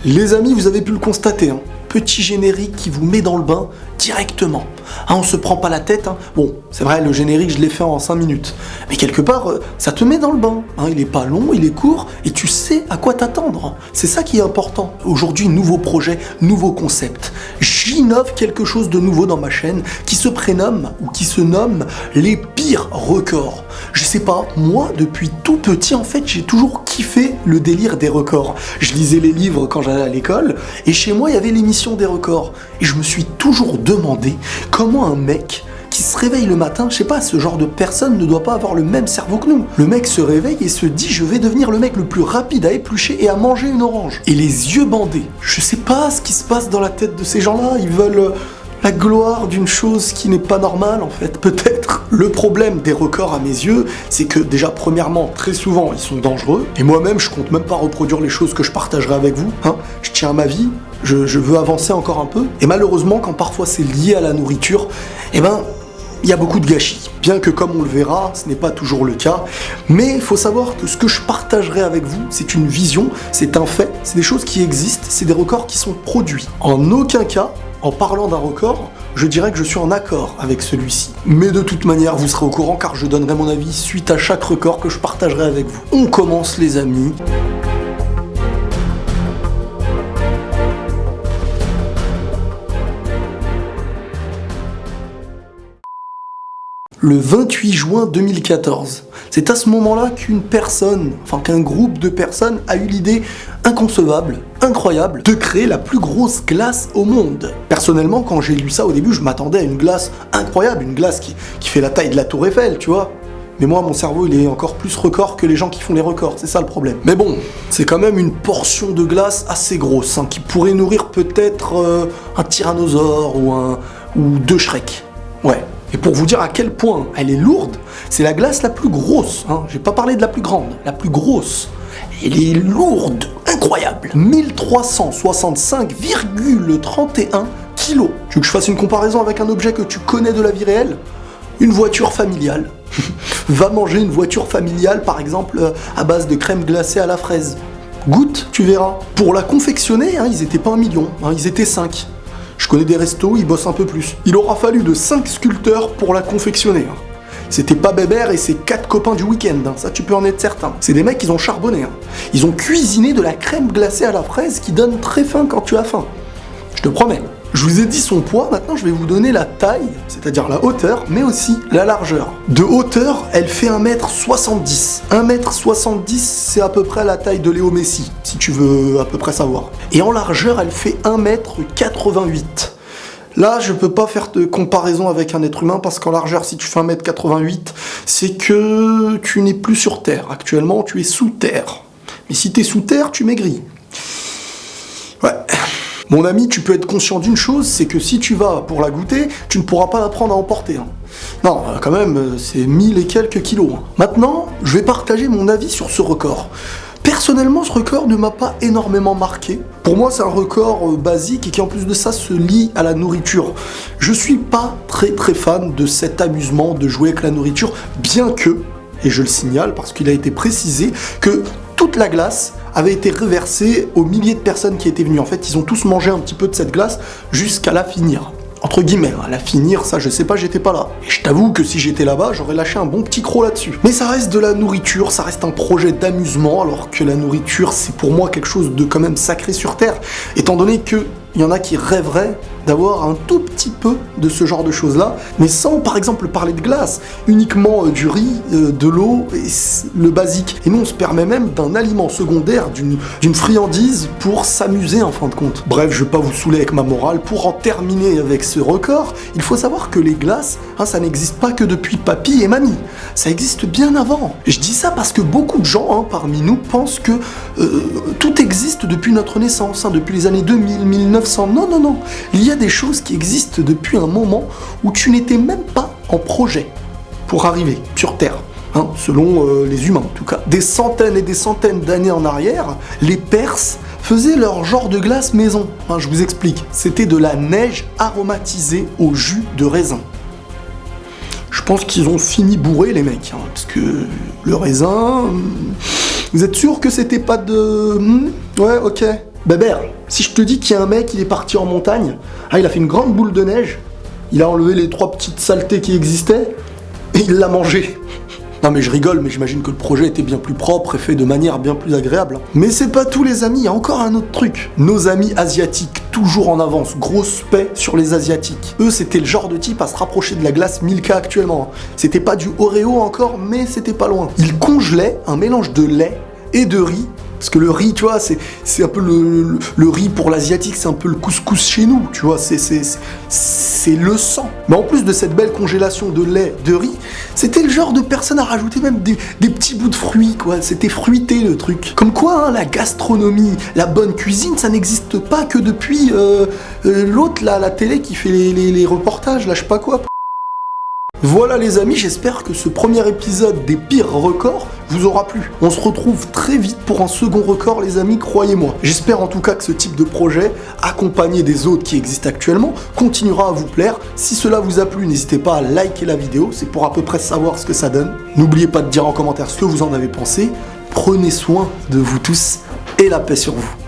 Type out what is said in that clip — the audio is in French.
Les amis, vous avez pu le constater, hein. Petit générique qui vous met dans le bain directement. Hein, on se prend pas la tête. Hein. Bon, c'est vrai, le générique, je l'ai fait en 5 minutes. Mais quelque part, ça te met dans le bain. Hein, il est pas long, il est court, et tu sais à quoi t'attendre. C'est ça qui est important. Aujourd'hui, nouveau projet, nouveau concept. J'innove quelque chose de nouveau dans ma chaîne qui se prénomme ou qui se nomme les pires records. Je sais pas, moi, depuis tout petit, en fait, j'ai toujours kiffé le délire des records. Je lisais les livres quand j'allais à l'école, et chez moi, il y avait l'émission des records. Et je me suis toujours demandé comment un mec qui se réveille le matin, je sais pas, ce genre de personne ne doit pas avoir le même cerveau que nous. Le mec se réveille et se dit, je vais devenir le mec le plus rapide à éplucher et à manger une orange. Et les yeux bandés. Je sais pas ce qui se passe dans la tête de ces gens-là, ils veulent la gloire d'une chose qui n'est pas normale en fait, peut-être. Le problème des records à mes yeux, c'est que déjà premièrement, très souvent, ils sont dangereux, et moi-même, je compte même pas reproduire les choses que je partagerai avec vous, hein. Je tiens à ma vie, je veux avancer encore un peu, et malheureusement, quand parfois c'est lié à la nourriture, eh ben, il y a beaucoup de gâchis. Bien que comme on le verra, ce n'est pas toujours le cas, mais il faut savoir que ce que je partagerai avec vous, c'est une vision, c'est un fait, c'est des choses qui existent, c'est des records qui sont produits. En aucun cas, en parlant d'un record, je dirais que je suis en accord avec celui-ci. Mais de toute manière, vous serez au courant car je donnerai mon avis suite à chaque record que je partagerai avec vous. On commence les amis. Le 28 juin 2014. C'est à ce moment-là qu'un groupe de personnes a eu l'idée inconcevable, incroyable, de créer la plus grosse glace au monde. Personnellement, quand j'ai lu ça au début, je m'attendais à une glace incroyable, une glace qui fait la taille de la Tour Eiffel, tu vois. Mais moi, mon cerveau, il est encore plus record que les gens qui font les records, c'est ça le problème. Mais bon, c'est quand même une portion de glace assez grosse, hein, qui pourrait nourrir peut-être un tyrannosaure ou 2 Shrek. Ouais. Et pour vous dire à quel point elle est lourde, c'est la glace la plus grosse. Hein. J'ai pas parlé de la plus grande, la plus grosse. Elle est lourde, incroyable. 1365,31 kilos. Tu veux que je fasse une comparaison avec un objet que tu connais de la vie réelle ? Une voiture familiale. Va manger une voiture familiale, par exemple, à base de crème glacée à la fraise. Goûte, tu verras. Pour la confectionner, hein, ils étaient pas 1 million, hein, ils étaient 5. Je connais des restos, ils bossent un peu plus. Il aura fallu de 5 sculpteurs pour la confectionner. Hein. C'était pas Bébert et ses 4 copains du week-end, hein. Ça tu peux en être certain. C'est des mecs qui ont charbonné. Hein. Ils ont cuisiné de la crème glacée à la fraise qui donne très faim quand tu as faim. Je te promets. Je vous ai dit son poids, maintenant je vais vous donner la taille, c'est-à-dire la hauteur, mais aussi la largeur. De hauteur, elle fait 1m70. 1m70, c'est à peu près la taille de Léo Messi, si tu veux à peu près savoir. Et en largeur, elle fait 1m88. Là, je peux pas faire de comparaison avec un être humain, parce qu'en largeur, si tu fais 1m88, c'est que tu n'es plus sur Terre. Actuellement, tu es sous Terre. Mais si tu es sous Terre, tu maigris. Ouais. Mon ami, tu peux être conscient d'une chose, c'est que si tu vas pour la goûter, tu ne pourras pas la prendre à emporter. Hein. Non, quand même, c'est 1000 et quelques kilos. Hein. Maintenant, je vais partager mon avis sur ce record. Personnellement, ce record ne m'a pas énormément marqué. Pour moi, c'est un record basique et qui en plus de ça se lie à la nourriture. Je suis pas très fan de cet amusement de jouer avec la nourriture, bien que, et je le signale parce qu'il a été précisé, que toute la glace avait été reversée aux milliers de personnes qui étaient venues. En fait, ils ont tous mangé un petit peu de cette glace jusqu'à la finir. Entre guillemets, à la finir, ça je sais pas, j'étais pas là. Et je t'avoue que si j'étais là-bas, j'aurais lâché un bon petit croc là-dessus. Mais ça reste de la nourriture, ça reste un projet d'amusement, alors que la nourriture, c'est pour moi quelque chose de quand même sacré sur Terre, étant donné que il y en a qui rêveraient d'avoir un tout petit peu de ce genre de choses-là, mais sans par exemple parler de glace, uniquement du riz, de l'eau, et le basique. Et nous on se permet même d'un aliment secondaire, d'une friandise pour s'amuser en fin de compte. Bref, je vais pas vous saouler avec ma morale. Pour en terminer avec ce record, il faut savoir que les glaces, hein, ça n'existe pas que depuis papy et mamie. Ça existe bien avant. Et je dis ça parce que beaucoup de gens, hein, parmi nous, pensent que tout existe depuis notre naissance, hein, depuis les années 2000, 1900. Non. Il y a des choses qui existent depuis un moment où tu n'étais même pas en projet pour arriver sur Terre. Hein, selon les humains en tout cas. Des centaines et des centaines d'années en arrière, les Perses faisaient leur genre de glace maison. Hein, je vous explique. C'était de la neige aromatisée au jus de raisin. Je pense qu'ils ont fini bourrés les mecs, hein, parce que le raisin... Vous êtes sûr que c'était pas de... Ouais, ok. Bébert, si je te dis qu'il y a un mec, il est parti en montagne, il a fait une grande boule de neige, il a enlevé les 3 petites saletés qui existaient, et il l'a mangé. Non mais je rigole, mais j'imagine que le projet était bien plus propre et fait de manière bien plus agréable. Mais c'est pas tous les amis, il y a encore un autre truc. Nos amis asiatiques, toujours en avance, grosse paix sur les asiatiques. Eux, c'était le genre de type à se rapprocher de la glace Milka actuellement. C'était pas du Oreo encore, mais c'était pas loin. Ils congelaient un mélange de lait et de riz. Parce que le riz, tu vois, c'est un peu le riz pour l'asiatique, c'est un peu le couscous chez nous, tu vois, c'est le sang. Mais en plus de cette belle congélation de lait, de riz, c'était le genre de personne à rajouter même des petits bouts de fruits, quoi. C'était fruité le truc. Comme quoi, hein, la gastronomie, la bonne cuisine, ça n'existe pas que depuis l'autre, là, la télé qui fait les reportages, là, je sais pas quoi. Voilà les amis, j'espère que ce premier épisode des pires records vous aura plu. On se retrouve très vite pour un second record les amis, croyez-moi. J'espère en tout cas que ce type de projet, accompagné des autres qui existent actuellement, continuera à vous plaire. Si cela vous a plu, n'hésitez pas à liker la vidéo, c'est pour à peu près savoir ce que ça donne. N'oubliez pas de dire en commentaire ce que vous en avez pensé. Prenez soin de vous tous et la paix sur vous.